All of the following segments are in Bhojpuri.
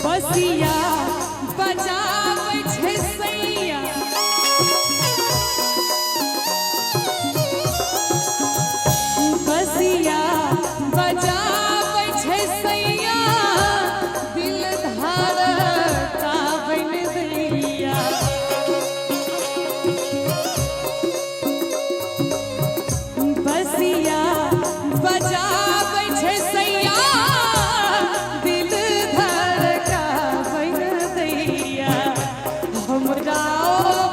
बसिया बजाबै छै सैया बसिया बजाबै छै सैया दिल धड़काबै न दैया बसिया बजाबै छै सैया दिल धड़काबै न दैया हमरा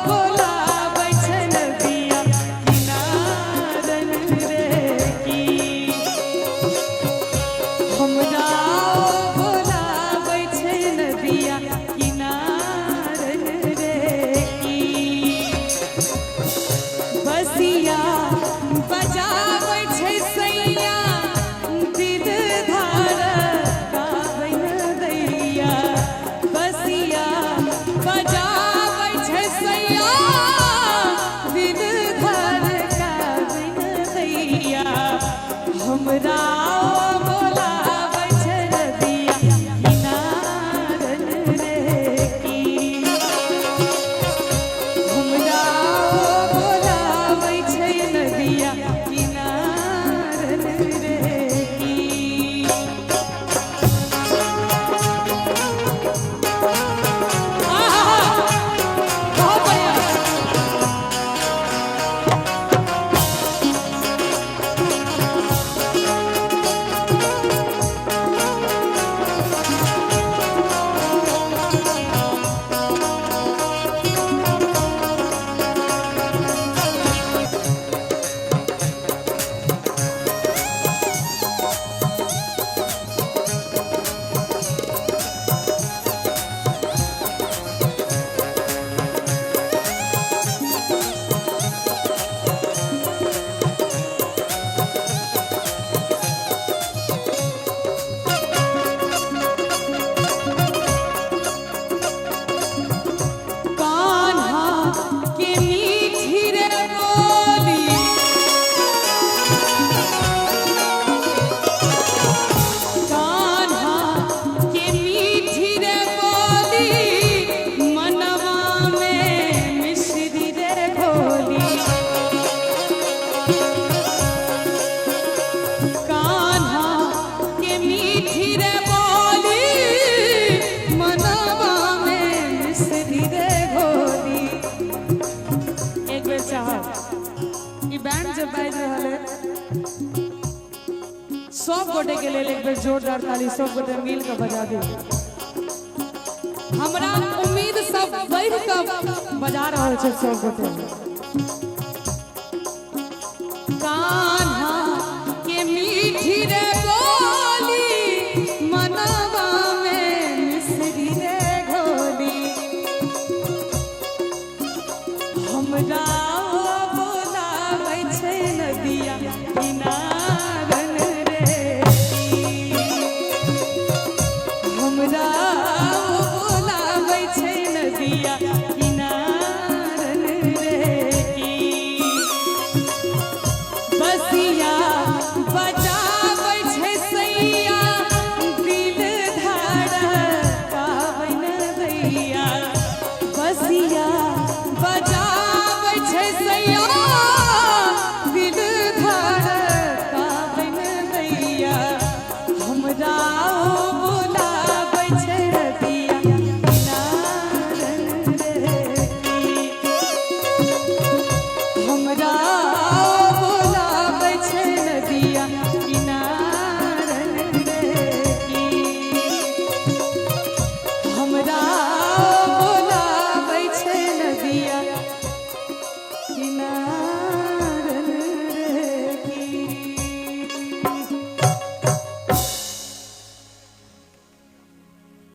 बोलाबै छै नदिया किनारन रे की हमरा बोलाबै छै नदिया किनारन रे की बसिया बजाबै छै सैया दिल धड़काबै न दैया बसिया बजाबै छै सैया दिल धड़काबै न दैया हमरा बोलाबै छै नदिया किनारन रे की हमरा बोलाबै छै नदिया किनारन रे की आहा बहुत बढ़िया कान्हा के मीठी रे बोली कान्हा के मीठी रे बोली मनवा में मिश्री रे घोली कान्हा के मीठी रे बोली मनवा में मिश्री रे घोली एक बेर चाहब ई बैंड जब बाजि रहल है सब गोटे के लेल एक बेर जोरदार ताली सब गोटे मिल के बजा दी हमरा उम्मीद सब बढ़ के बजा रहल छै सब गोटे कान्हा के मीठी रे बोली मनवा